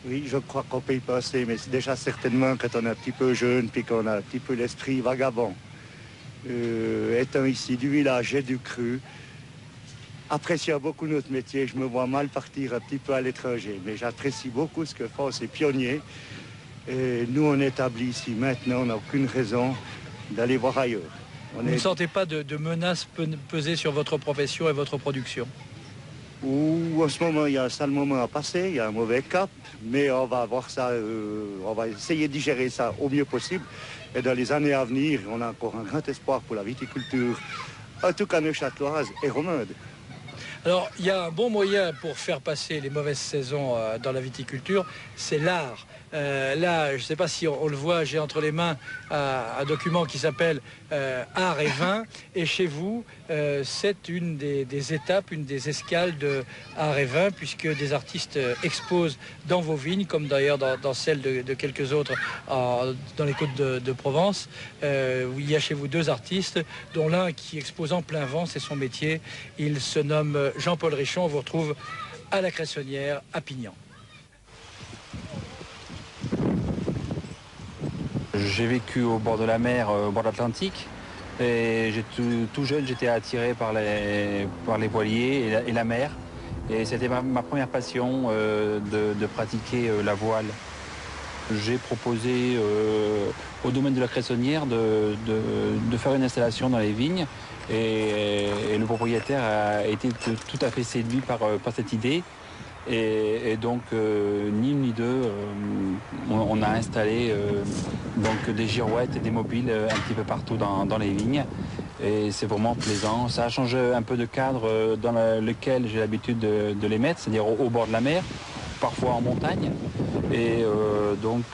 Oui, je crois qu'on peut y passer, mais c'est déjà certainement quand on est un petit peu jeune, puis qu'on a un petit peu l'esprit vagabond. Étant ici du village et du cru, appréciant beaucoup notre métier, je me vois mal partir un petit peu à l'étranger. Mais j'apprécie beaucoup ce que font ces pionniers. Et nous, on est établis ici maintenant, on n'a aucune raison d'aller voir ailleurs. Vous ne sentez pas de menace peser sur votre profession et votre production? En ce moment, il y a un sale moment à passer, il y a un mauvais cap, mais on va voir ça, on va essayer de gérer ça au mieux possible. Et dans les années à venir, on a encore un grand espoir pour la viticulture, en tout cas neuchâteloise et romande. Alors, il y a un bon moyen pour faire passer les mauvaises saisons dans la viticulture, c'est l'art. Là, je ne sais pas si on le voit, j'ai entre les mains un document qui s'appelle Art et vin. Et chez vous, c'est une des étapes, une des escales de Art et vin, puisque des artistes exposent dans vos vignes, comme d'ailleurs dans celles de quelques autres dans les côtes de Provence. Où il y a chez vous deux artistes, dont l'un qui expose en plein vent, c'est son métier. Il se nomme Jean-Paul Richon. On vous retrouve à la Cressonnière, à Pignan. J'ai vécu au bord de la mer, au bord de l'Atlantique, et tout jeune j'étais attiré par les voiliers et la mer. Et c'était ma première passion de pratiquer la voile. J'ai proposé au domaine de la Cressonnière de faire une installation dans les vignes, et le propriétaire a été tout à fait séduit par cette idée. Et donc, ni une ni deux, on a installé donc des girouettes et des mobiles un petit peu partout dans les vignes. Et c'est vraiment plaisant. Ça a changé un peu de cadre dans lequel j'ai l'habitude de les mettre, c'est-à-dire au bord de la mer, parfois en montagne. Et donc,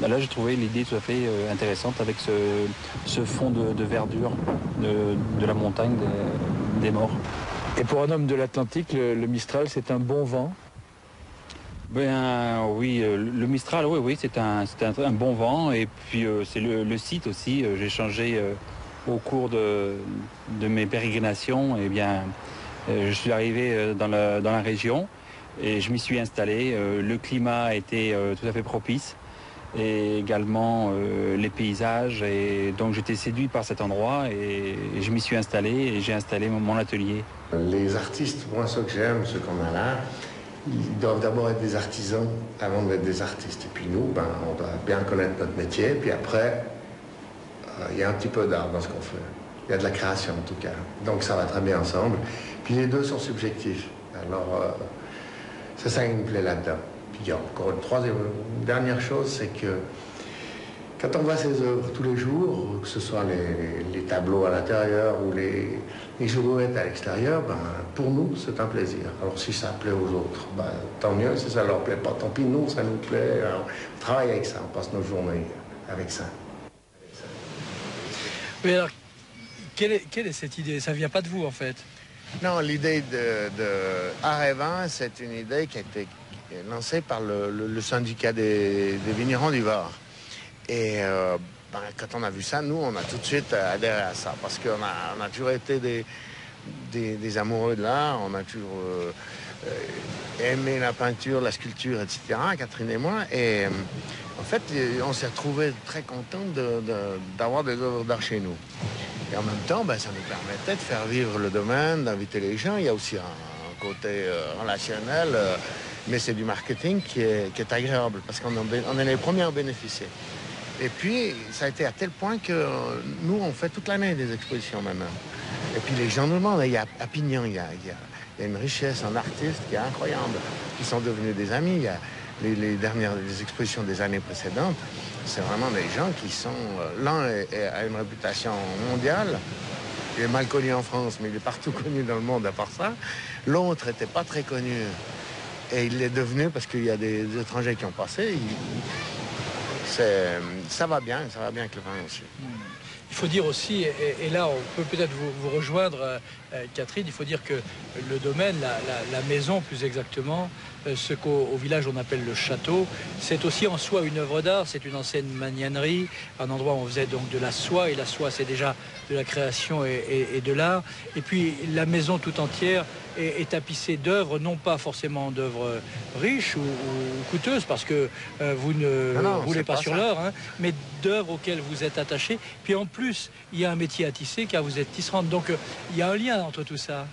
là, j'ai trouvé l'idée tout à fait intéressante avec ce fond de verdure de la montagne des Morts. Et pour un homme de l'Atlantique, le Mistral, c'est un bon vent? Ben oui, le Mistral, oui, c'est un bon vent. Et puis c'est le site aussi. J'ai changé au cours de mes pérégrinations. Et bien, je suis arrivé dans la région et je m'y suis installé. Le climat a été tout à fait propice. Et également les paysages, et donc j'étais séduit par cet endroit et je m'y suis installé et j'ai installé mon atelier. Les artistes, moi ceux que j'aime, ceux qu'on a là, ils doivent d'abord être des artisans avant d'être des artistes. Et puis nous, on doit bien connaître notre métier, puis après, il y a un petit peu d'art dans ce qu'on fait. Il y a de la création en tout cas, donc ça va très bien ensemble. Puis les deux sont subjectifs, alors c'est ça qui me plaît là-dedans. Il y a encore une dernière chose, c'est que quand on voit ces œuvres tous les jours, que ce soit les tableaux à l'intérieur ou les girouettes à l'extérieur, pour nous, c'est un plaisir. Alors si ça plaît aux autres, tant mieux. Si ça ne leur plaît pas, tant pis, nous, ça nous plaît. Alors, on travaille avec ça, on passe nos journées avec ça. Mais alors, quelle est cette idée? Ça ne vient pas de vous, en fait? Non, l'idée de Art et Vin, c'est une idée qui a été lancé par le syndicat des vignerons du Var. Et quand on a vu ça, nous, on a tout de suite adhéré à ça, parce qu'on a toujours été des amoureux de l'art, on a toujours aimé la peinture, la sculpture, etc., Catherine et moi. Et en fait, on s'est retrouvés très contents d'avoir des œuvres d'art chez nous. Et en même temps, ça nous permettait de faire vivre le domaine, d'inviter les gens. Il y a aussi un côté relationnel, mais c'est du marketing qui est agréable, parce qu'on est les premiers à bénéficier. Et puis, ça a été à tel point que nous, on fait toute l'année des expositions maintenant. Et puis les gens nous demandent, à Pignan, il y a une richesse en artistes qui est incroyable, qui sont devenus des amis. Il y a les expositions des années précédentes, c'est vraiment des gens qui sont... L'un a une réputation mondiale, il est mal connu en France, mais il est partout connu dans le monde à part ça. L'autre n'était pas très connu, et il l'est devenu parce qu'il y a des étrangers qui ont passé. Ça va bien avec le vin aussi. Il faut dire aussi, et là on peut peut-être vous rejoindre, Catherine, il faut dire que le domaine, la maison plus exactement, ce qu'au village on appelle le château, c'est aussi en soi une œuvre d'art, c'est une ancienne magnanerie, un endroit où on faisait donc de la soie, et la soie c'est déjà de la création et de l'art. Et puis la maison tout entière est tapissé d'œuvres, non pas forcément d'œuvres riches ou coûteuses, parce que vous ne roulez pas sur l'or, hein, mais d'œuvres auxquelles vous êtes attaché. Puis en plus, il y a un métier à tisser, car vous êtes tisserande. Donc il y a un lien entre tout ça.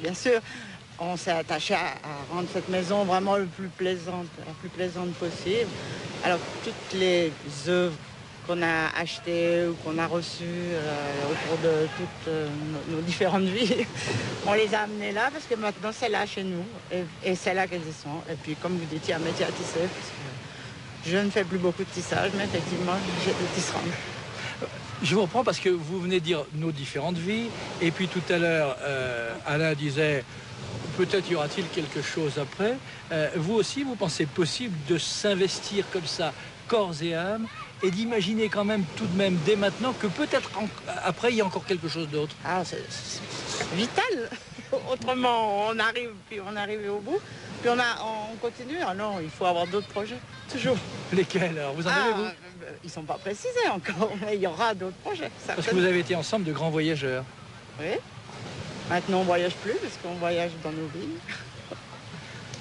Bien sûr, on s'est attaché à rendre cette maison vraiment la plus plaisante possible. Alors toutes les œuvres qu'on a achetées ou qu'on a reçues au cours de toutes nos différentes vies, on les a amenées là parce que maintenant c'est là chez nous et c'est là qu'elles y sont. Et puis comme vous dites, il y a un métier à tisser parce que je ne fais plus beaucoup de tissage, mais effectivement j'ai des tisserandes. Je vous reprends parce que vous venez de dire nos différentes vies, et puis tout à l'heure, Alain disait peut-être y aura-t-il quelque chose après. Vous aussi, vous pensez possible de s'investir comme ça, corps et âme, et d'imaginer quand même tout de même dès maintenant que peut-être après il y a encore quelque chose d'autre. Ah, c'est vital. Autrement, on arrive au bout, puis on continue. Ah non, il faut avoir d'autres projets, toujours. Lesquels alors? Vous en avez, vous? Ils ne sont pas précisés encore, mais il y aura d'autres projets. Parce que vous avez été ensemble de grands voyageurs. Oui. Maintenant, on ne voyage plus, parce qu'on voyage dans nos vies.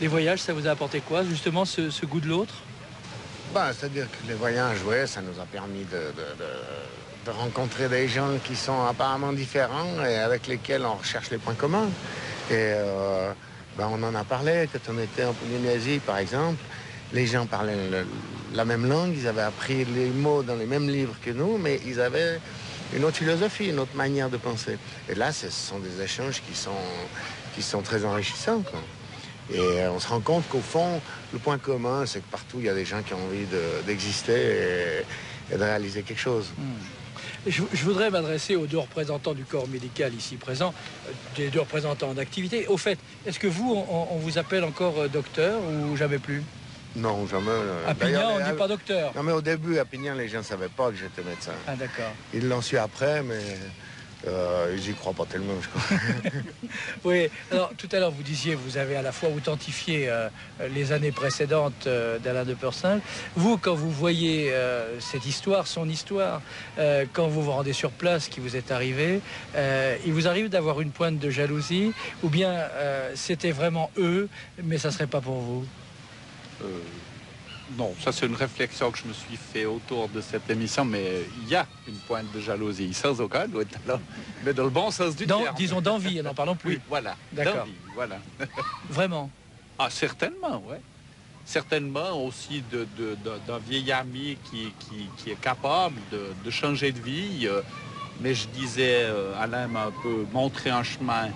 Les voyages, ça vous a apporté quoi, justement, ce goût de l'autre? C'est-à-dire que les voyages, ouais, ça nous a permis de rencontrer des gens qui sont apparemment différents et avec lesquels on recherche les points communs. Et on en a parlé quand on était en Polynésie, par exemple. Les gens parlaient la même langue, ils avaient appris les mots dans les mêmes livres que nous, mais ils avaient une autre philosophie, une autre manière de penser. Et là, ce sont des échanges qui sont très enrichissants, quoi. Et on se rend compte qu'au fond, le point commun, c'est que partout, il y a des gens qui ont envie d'exister et de réaliser quelque chose. Je voudrais m'adresser aux deux représentants du corps médical ici présents, des deux représentants en activité. Au fait, est-ce que vous, on vous appelle encore docteur ou jamais plus? Non, jamais. À Pignan, on ne dit pas docteur. Non, mais au début, à Pignan, les gens ne savaient pas que j'étais médecin. Ah, d'accord. Ils l'ont su après, mais ils n'y croient pas tellement, je crois. Oui, alors tout à l'heure, vous disiez, vous avez à la fois authentifié les années précédentes d'Alain de Purcell. Vous, quand vous voyez cette histoire, son histoire, quand vous vous rendez sur place, qui vous est arrivé, il vous arrive d'avoir une pointe de jalousie, ou bien c'était vraiment eux, mais ça ne serait pas pour vous? Non, ça c'est une réflexion que je me suis fait autour de cette émission, mais il y a une pointe de jalousie, sans aucun doute, mais dans le bon sens du terme. Disons d'envie, n'en parlons plus. Oui, voilà, d'accord. Voilà. Vraiment? Ah, certainement, oui. Certainement aussi d'un vieil ami qui est capable de changer de vie, mais je disais, Alain m'a un peu montré un chemin.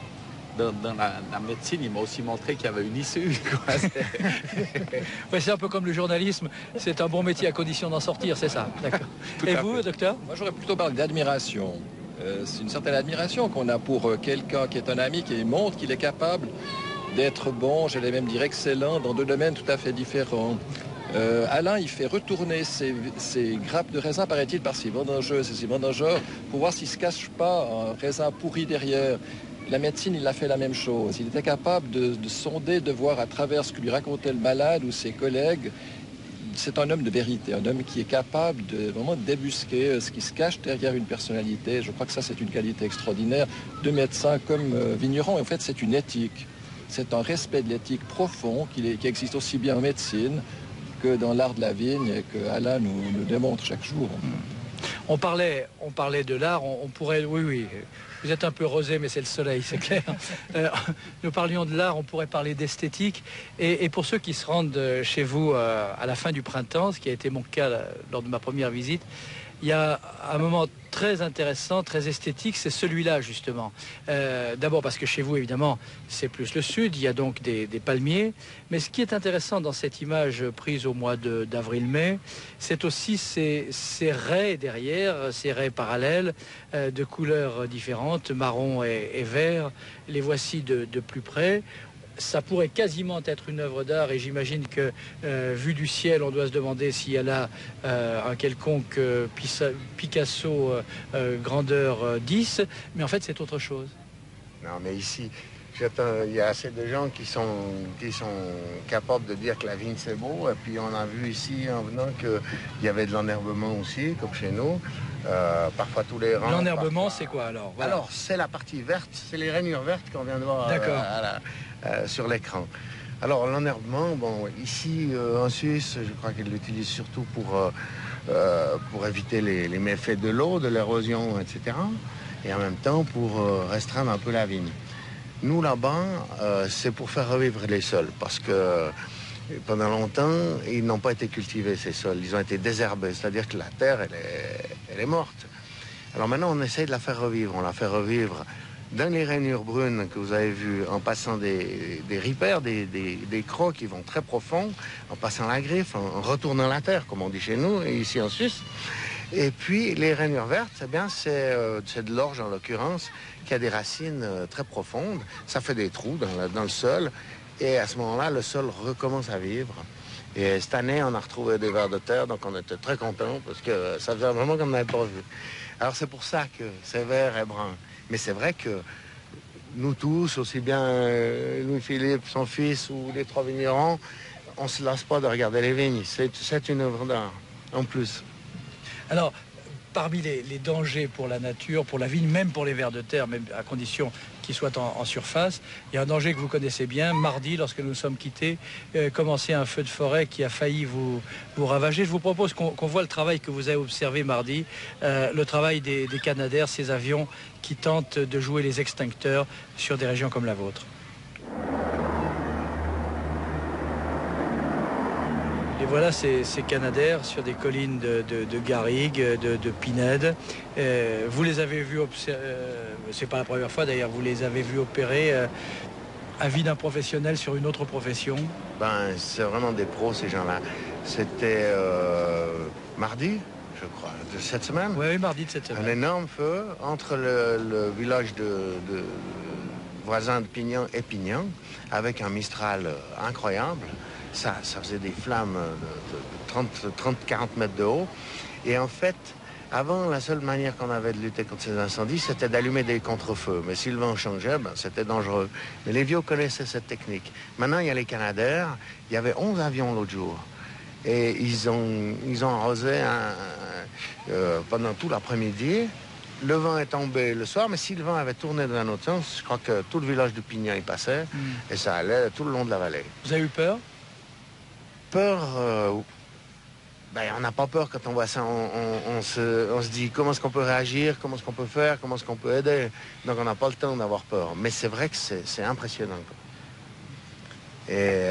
Dans la médecine, il m'a aussi montré qu'il y avait une issue. Ouais, c'est un peu comme le journalisme, c'est un bon métier à condition d'en sortir, c'est ça. D'accord. Et vous, docteur? Moi, j'aurais plutôt parlé d'admiration. C'est une certaine admiration qu'on a pour quelqu'un qui est un ami, qui montre qu'il est capable d'être bon, j'allais même dire excellent, dans deux domaines tout à fait différents. Alain, il fait retourner ses grappes de raisin, paraît-il, par ses vendangeuses et ses vendangeurs, pour voir s'il ne se cache pas un raisin pourri derrière. La médecine, il a fait la même chose. Il était capable de sonder, de voir à travers ce que lui racontait le malade ou ses collègues. C'est un homme de vérité, un homme qui est capable de vraiment débusquer ce qui se cache derrière une personnalité. Je crois que ça, c'est une qualité extraordinaire de médecin comme vigneron. Et en fait, c'est une éthique. C'est un respect de l'éthique profond qui existe aussi bien en médecine que dans l'art de la vigne et que Alain nous démontre chaque jour. On parlait de l'art, on pourrait... Oui, vous êtes un peu rosé, mais c'est le soleil, c'est clair. Nous parlions de l'art, on pourrait parler d'esthétique. Et pour ceux qui se rendent chez vous à la fin du printemps, ce qui a été mon cas lors de ma première visite, il y a un moment très intéressant, très esthétique, c'est celui-là justement. D'abord parce que chez vous, évidemment, c'est plus le sud, il y a donc des palmiers. Mais ce qui est intéressant dans cette image prise au mois d'avril-mai, c'est aussi ces raies derrière, ces raies parallèles de couleurs différentes, marron et vert. Les voici de plus près. Ça pourrait quasiment être une œuvre d'art et j'imagine que, vu du ciel, on doit se demander s'il y a là un quelconque Picasso grandeur 10, mais en fait c'est autre chose. Non, mais ici, il y a assez de gens qui sont capables de dire que la vigne c'est beau, et puis on a vu ici en venant qu'il y avait de l'enherbement aussi, comme chez nous. parfois tous les rangs. L'enherbement, parfois... c'est quoi alors? Voilà. Alors, c'est la partie verte, c'est les rainures vertes qu'on vient de voir sur l'écran. Alors, l'enherbement, bon, ici en Suisse, je crois qu'ils l'utilisent surtout pour éviter les méfaits de l'eau, de l'érosion, etc. Et en même temps pour restreindre un peu la vigne. Nous, là-bas, c'est pour faire revivre les sols, parce que pendant longtemps, ils n'ont pas été cultivés, ces sols. Ils ont été désherbés, c'est-à-dire que la terre, elle est morte. Alors maintenant, on essaye de la faire revivre. On la fait revivre dans les rainures brunes que vous avez vues, en passant des ripères, des crocs qui vont très profond, en passant la griffe, en retournant la terre, comme on dit chez nous, et ici en Suisse. Et puis, les rainures vertes, eh bien, c'est de l'orge, en l'occurrence, qui a des racines très profondes. Ça fait des trous dans le sol. Et à ce moment-là, le sol recommence à vivre. Et cette année, on a retrouvé des vers de terre, donc on était très contents parce que ça faisait vraiment qu'on n'avait pas vu. Alors c'est pour ça que c'est vert et brun. Mais c'est vrai que nous tous, aussi bien Louis-Philippe, son fils ou les 3 vignerons, on ne se lasse pas de regarder les vignes. C'est une œuvre d'art, en plus. Alors, parmi les dangers pour la nature, pour la vigne, même pour les vers de terre, même à condition qu'ils soient en surface, il y a un danger que vous connaissez bien. Mardi, lorsque nous sommes quittés, commençait un feu de forêt qui a failli vous ravager. Je vous propose qu'on voit le travail que vous avez observé mardi, le travail des Canadair, ces avions qui tentent de jouer les extincteurs sur des régions comme la vôtre. Et voilà ces Canadair sur des collines de garrigues, de pinèdes. Vous les avez vus c'est pas la première fois d'ailleurs, vous les avez vus opérer avis d'un professionnel sur une autre profession. Ben, c'est vraiment des pros ces gens-là. C'était mardi, je crois, de cette semaine. Oui, mardi de cette semaine. Un énorme feu entre le village de voisin de Pignan et Pignan, avec un Mistral incroyable. Ça faisait des flammes de 30-40 mètres de haut. Et en fait, avant, la seule manière qu'on avait de lutter contre ces incendies, c'était d'allumer des contre-feux. Mais si le vent changeait, ben, c'était dangereux. Mais les vieux connaissaient cette technique. Maintenant, il y a les Canadair. Il y avait 11 avions l'autre jour. Et ils ont arrosé pendant tout l'après-midi. Le vent est tombé le soir, mais si le vent avait tourné dans un autre sens, je crois que tout le village de Pignan y passait. Et ça allait tout le long de la vallée. Vous avez eu peur? Peur, ben, on n'a pas peur quand on voit ça. On se dit comment est-ce qu'on peut réagir, comment est-ce qu'on peut faire, comment est-ce qu'on peut aider. Donc on n'a pas le temps d'avoir peur. Mais c'est vrai que c'est impressionnant, quoi. Et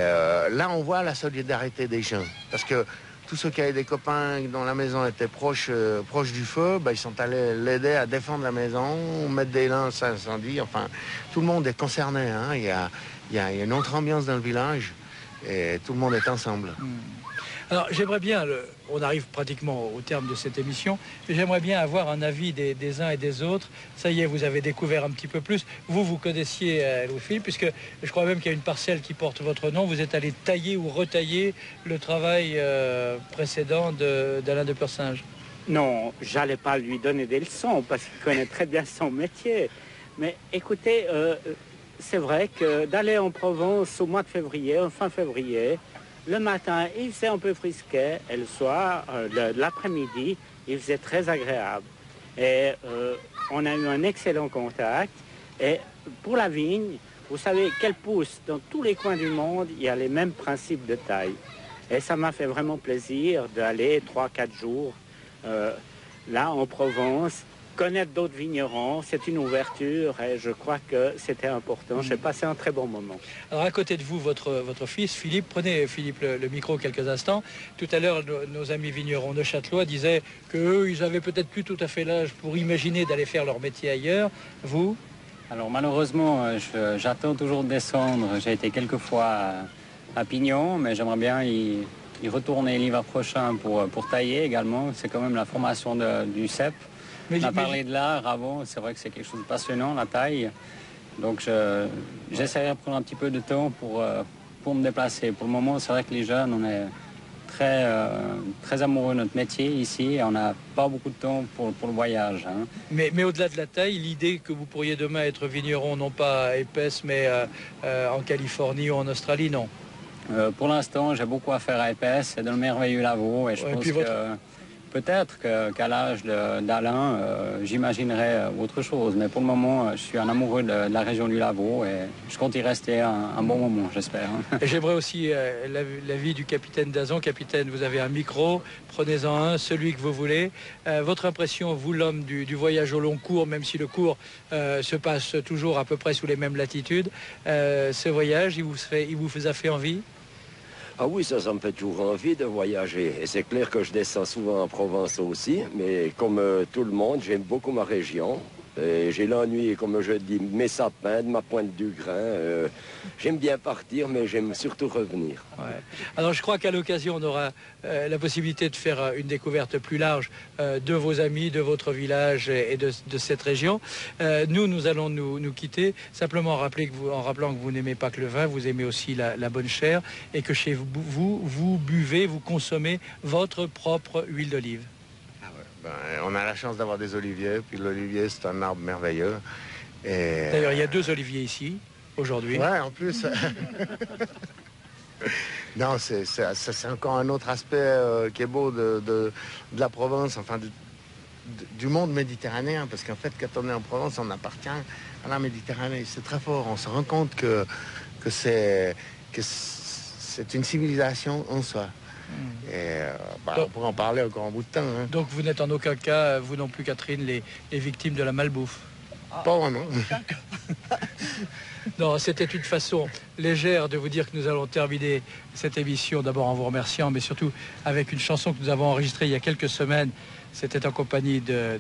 là, on voit la solidarité des gens. Parce que tous ceux qui avaient des copains dont la maison était proche du feu, ben, ils sont allés l'aider à défendre la maison, mettre des lances à incendie. Enfin, tout le monde est concerné, hein. Il y a une autre ambiance dans le village. Et tout le monde est ensemble. Alors j'aimerais bien, on arrive pratiquement au terme de cette émission, j'aimerais bien avoir un avis des uns et des autres. Ça y est, vous avez découvert un petit peu plus. Vous connaissiez Louis-Philippe, puisque je crois même qu'il y a une parcelle qui porte votre nom. Vous êtes allé tailler ou retailler le travail précédent d'Alain de Persinge. Non, j'allais pas lui donner des leçons, parce qu'il connaît très bien son métier. Mais écoutez... c'est vrai que d'aller en Provence au mois de février, fin février, le matin, il faisait un peu frisquet, et le soir, l'après-midi, il faisait très agréable. Et on a eu un excellent contact. Et pour la vigne, vous savez qu'elle pousse dans tous les coins du monde, il y a les mêmes principes de taille. Et ça m'a fait vraiment plaisir d'aller 3-4 jours là en Provence, connaître d'autres vignerons, c'est une ouverture et je crois que c'était important. J'ai passé un très bon moment. Alors à côté de vous, votre fils Philippe, prenez Philippe le micro quelques instants. Tout à l'heure, nos amis vignerons neuchâtelois disaient qu'eux, ils avaient peut-être plus tout à fait l'âge pour imaginer d'aller faire leur métier ailleurs. Vous? Alors malheureusement, j'attends toujours de descendre. J'ai été quelques fois à Pignan, mais j'aimerais bien y retourner l'hiver prochain pour tailler également. C'est quand même la formation du CEP. On a parlé de l'art avant, c'est vrai que c'est quelque chose de passionnant, la taille. Donc j'essaierai de prendre un petit peu de temps pour me déplacer. Pour le moment, c'est vrai que les jeunes, on est très amoureux de notre métier ici et on n'a pas beaucoup de temps pour le voyage. Hein. Mais au-delà de la taille, l'idée que vous pourriez demain être vigneron, non pas à Épaisse, mais en Californie ou en Australie, non? Pour l'instant, j'ai beaucoup à faire à Épaisse, c'est dans le merveilleux Lavaux et je pense que Peut-être qu'à l'âge d'Alain, j'imaginerais autre chose. Mais pour le moment, je suis un amoureux de la région du Lavaux et je compte y rester un bon moment, j'espère. Et j'aimerais aussi l'avis du capitaine Dazon. Capitaine, vous avez un micro, prenez-en un, celui que vous voulez. Votre impression, vous l'homme du voyage au long cours, même si le cours se passe toujours à peu près sous les mêmes latitudes, ce voyage, il vous a fait envie ? Ah oui, ça me fait toujours envie de voyager. Et c'est clair que je descends souvent en Provence aussi, mais comme tout le monde, j'aime beaucoup ma région. J'ai l'ennui, comme je dis, mes sapins, de ma pointe du grain. J'aime bien partir, mais j'aime surtout revenir. Ouais. Alors je crois qu'à l'occasion, on aura la possibilité de faire une découverte plus large de vos amis, de votre village et de cette région. Nous allons nous quitter, simplement en rappelant que vous n'aimez pas que le vin, vous aimez aussi la bonne chair et que chez vous buvez, vous consommez votre propre huile d'olive. On a la chance d'avoir des oliviers, puis l'olivier c'est un arbre merveilleux. Et... D'ailleurs, il y a 2 oliviers ici, aujourd'hui. Ouais, en plus. Non, c'est encore un autre aspect qui est beau de la Provence, enfin du monde méditerranéen, parce qu'en fait, quand on est en Provence, on appartient à la Méditerranée. C'est très fort, on se rend compte que c'est une civilisation en soi. Et on pourrait en parler encore un bout de temps. Hein. Donc vous n'êtes en aucun cas, vous non plus Catherine, les victimes de la malbouffe? Pas vraiment. Non, c'était une façon légère de vous dire que nous allons terminer cette émission, d'abord en vous remerciant, mais surtout avec une chanson que nous avons enregistrée il y a quelques semaines. C'était en compagnie de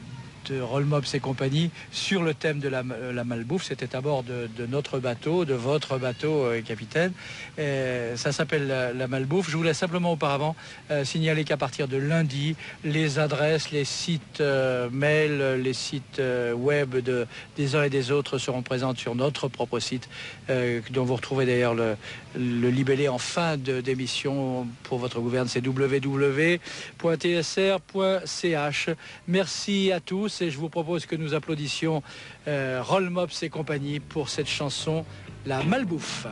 Rollmops et compagnie sur le thème de la malbouffe. C'était à bord de notre bateau, de votre bateau, capitaine. Ça s'appelle la malbouffe. Je voulais simplement auparavant signaler qu'à partir de lundi, les adresses, les sites mail, les sites web des uns et des autres seront présentes sur notre propre site, dont vous retrouvez d'ailleurs le libellé en fin d'émission pour votre gouverne. C'est www.tsr.ch. Merci à tous. Et je vous propose que nous applaudissions Rollmops et compagnie pour cette chanson, La Malbouffe.